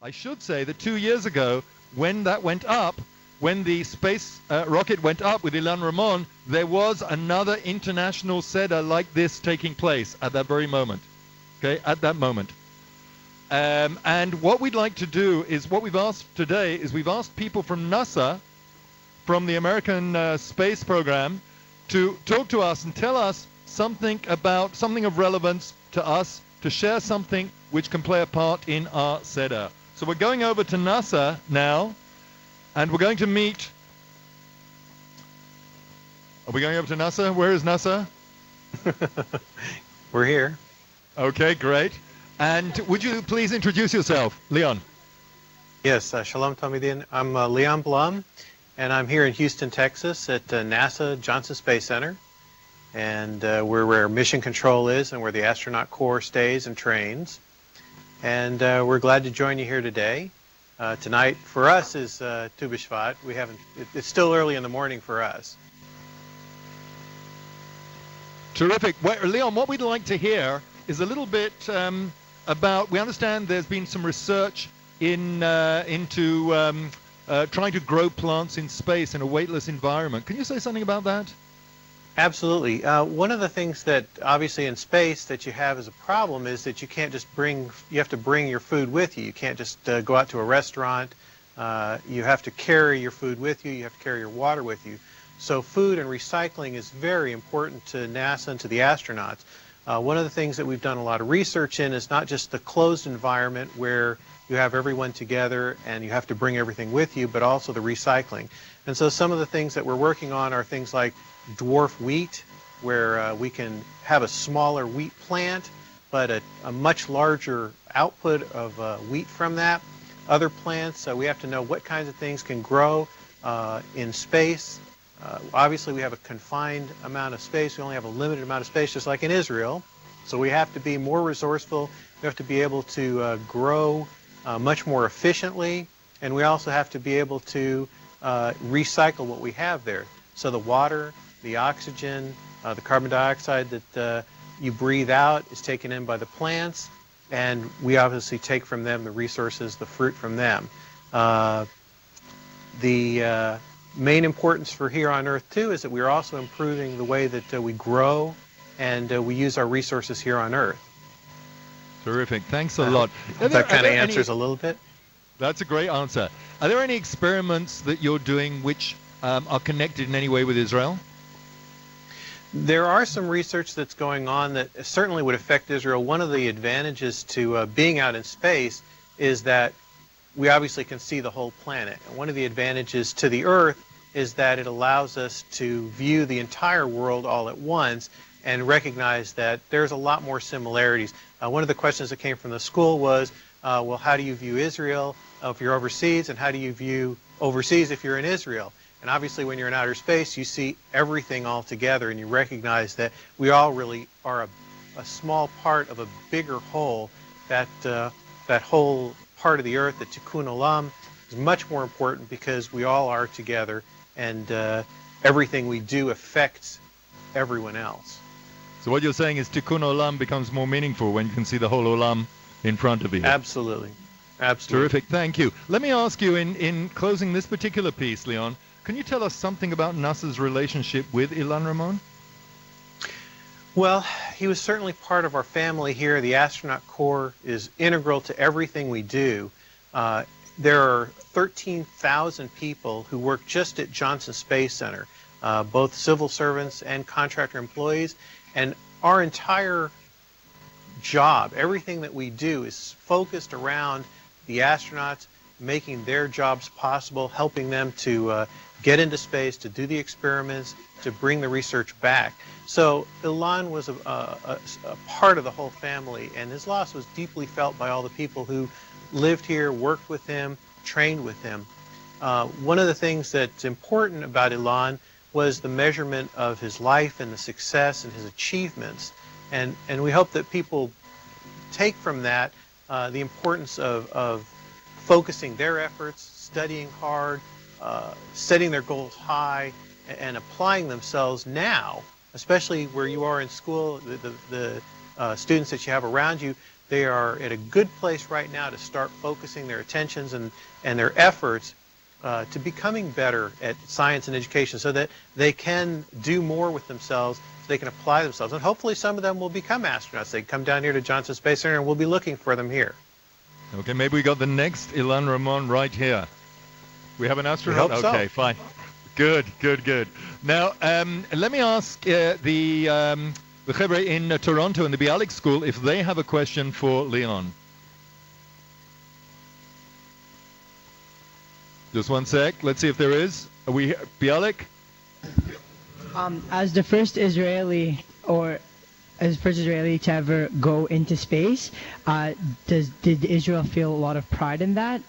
I should say that 2 years ago, when that went up, when the space rocket went up with Ilan Ramon, there was another international seder like this taking place at that very moment. Okay, at that moment. And what we'd like to do is, what we've asked today is we've asked people from NASA, from the American space program, to talk to us and tell us something of relevance to us, to share something which can play a part in our seder. So we're going over to NASA now, and we're going to meet. Are we going over to NASA? Where is NASA? We're here. Okay, great. And would you please introduce yourself, Leon? Yes, Shalom Talmidin. I'm Leon Blum, and I'm here in Houston, Texas at NASA Johnson Space Center, and where Mission Control is and where the astronaut corps stays and trains. And we're glad to join you here today. Tonight for us is Tu B'Shvat. It's still early in the morning for us. Terrific. Well, Leon, what we'd like to hear is a little bit about, we understand there's been some research into trying to grow plants in space in a weightless environment. Can you say something about that? Absolutely. One of the things that obviously in space that you have as a problem is that you can't just you have to bring your food with you. You can't just go out to a restaurant. You have to carry your food with you. You have to carry your water with you. So food and recycling is very important to NASA and to the astronauts. One of the things that we've done a lot of research in is not just the closed environment where you have everyone together and you have to bring everything with you, but also the recycling. And so some of the things that we're working on are things like dwarf wheat, where we can have a smaller wheat plant, but a much larger output of wheat from that. Other plants, we have to know what kinds of things can grow in space. Obviously, we have a confined amount of space. We only have a limited amount of space, just like in Israel. So we have to be more resourceful. We have to be able to grow much more efficiently. And we also have to be able to recycle what we have there. So the water, the oxygen, the carbon dioxide that you breathe out is taken in by the plants. And we obviously take from them the resources, the fruit from them. The main importance for here on Earth, too, is that we are also improving the way that we grow and we use our resources here on Earth. Terrific. Thanks a lot. That kind of answers a little bit. That's a great answer. Are there any experiments that you're doing which are connected in any way with Israel? There are some research that's going on that certainly would affect Israel. One of the advantages to being out in space is that we obviously can see the whole planet. And one of the advantages to the Earth is that it allows us to view the entire world all at once and recognize that there's a lot more similarities. One of the questions that came from the school was, well, how do you view Israel if you're overseas, and how do you view overseas if you're in Israel? And obviously when you're in outer space, you see everything all together, and you recognize that we all really are a small part of a bigger whole. That whole part of the Earth, the Tikkun Olam, is much more important because we all are together, and everything we do affects everyone else. So what you're saying is Tikkun Olam becomes more meaningful when you can see the whole Olam in front of you. Absolutely. Absolutely. Terrific. Thank you. Let me ask you, in closing this particular piece, Leon, can you tell us something about NASA's relationship with Ilan Ramon? Well, he was certainly part of our family here. The astronaut corps is integral to everything we do. There are 13,000 people who work just at Johnson Space Center, both civil servants and contractor employees, and our entire job, everything that we do, is focused around the astronauts, making their jobs possible, helping them to get into space, to do the experiments, to bring the research back. So Ilan was a part of the whole family, and his loss was deeply felt by all the people who lived here, worked with him, trained with him. One of the things that's important about Ilan was the measurement of his life and the success and his achievements. And we hope that people take from that the importance of focusing their efforts, studying hard, setting their goals high, and applying themselves now, especially where you are in school, the students that you have around you, they are at a good place right now to start focusing their attentions and their efforts to becoming better at science and education so that they can do more with themselves, so they can apply themselves. And hopefully some of them will become astronauts. They come down here to Johnson Space Center and we'll be looking for them here. Okay, maybe we got the next Ilan Ramon right here. We have an astronaut? We hope so. Okay, fine. Good, good, good. Now, let me ask the Chevre in Toronto in the Bialik School if they have a question for Leon. Just one sec. Let's see if there is. Are we Bialik? As the first Israeli to ever go into space, did Israel feel a lot of pride in that?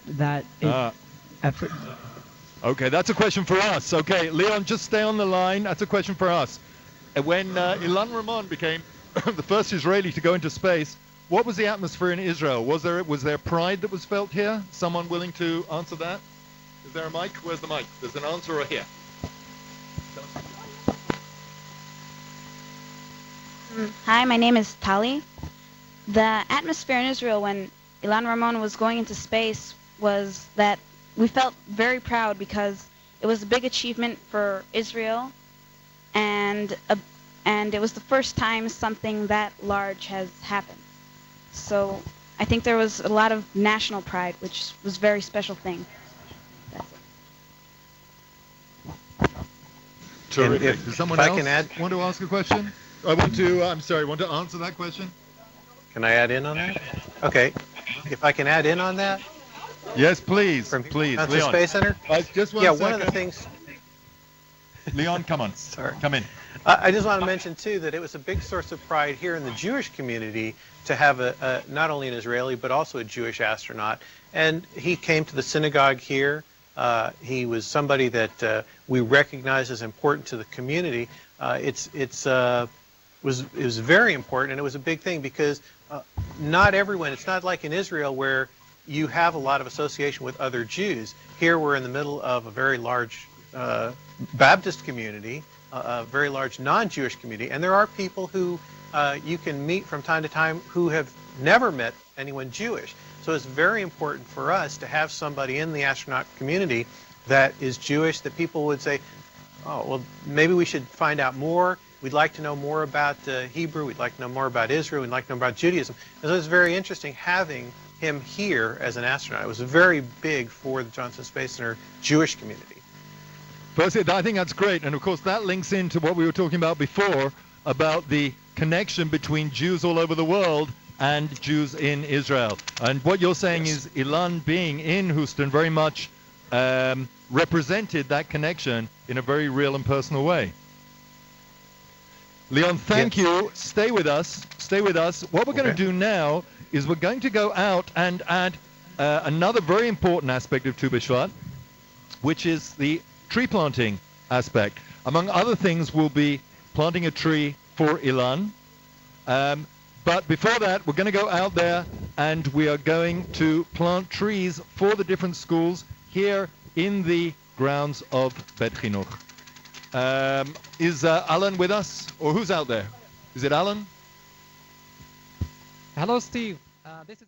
Effort? Okay, that's a question for us. Okay, Leon, just stay on the line. That's a question for us. When Ilan Ramon became the first Israeli to go into space, what was the atmosphere in Israel? Was there pride that was felt here? Someone willing to answer that? Is there a mic? Where's the mic? There's an answer right here. Hi, my name is Tali. The atmosphere in Israel when Ilan Ramon was going into space was that we felt very proud because it was a big achievement for Israel, and it was the first time something that large has happened. So I think there was a lot of national pride, which was a very special thing. That's it. Terrific. Does someone else want to ask a question? Want to answer that question? Can I add in on that? Okay. If I can add in on that? Yes, please. From Please, Johnson Leon. Space Center? Just one yeah, second. one of the things... Leon, come on. Sorry. Come in. I just want to mention, too, that it was a big source of pride here in the Jewish community to have not only an Israeli, but also a Jewish astronaut. And he came to the synagogue here. He was somebody that we recognize as important to the community. It was very important, and it was a big thing because not everyone, it's not like in Israel where you have a lot of association with other Jews. Here we're in the middle of a very large Baptist community, a very large non-Jewish community, and there are people who you can meet from time to time who have never met anyone Jewish. So it's very important for us to have somebody in the astronaut community that is Jewish, that people would say, oh, well, maybe we should find out more. We'd like to know more about Hebrew. We'd like to know more about Israel. We'd like to know about Judaism. And so it's very interesting having him here as an astronaut. It was very big for the Johnson Space Center Jewish community. Firstly, I think that's great. And of course, that links into what we were talking about before about the connection between Jews all over the world and Jews in Israel. And what you're saying is Ilan being in Houston very much represented that connection in a very real and personal way. Leon, thank you. Stay with us. Stay with us. What we're going to do now is we're going to go out and add another very important aspect of Tu B'Shvat, which is the tree planting aspect. Among other things, we'll be planting a tree for Ilan. But before that, we're going to go out there and we are going to plant trees for the different schools here in the grounds of Bet Chinuch. Is Alan with us? Or who's out there? Is it Alan? Hello, Steve. This is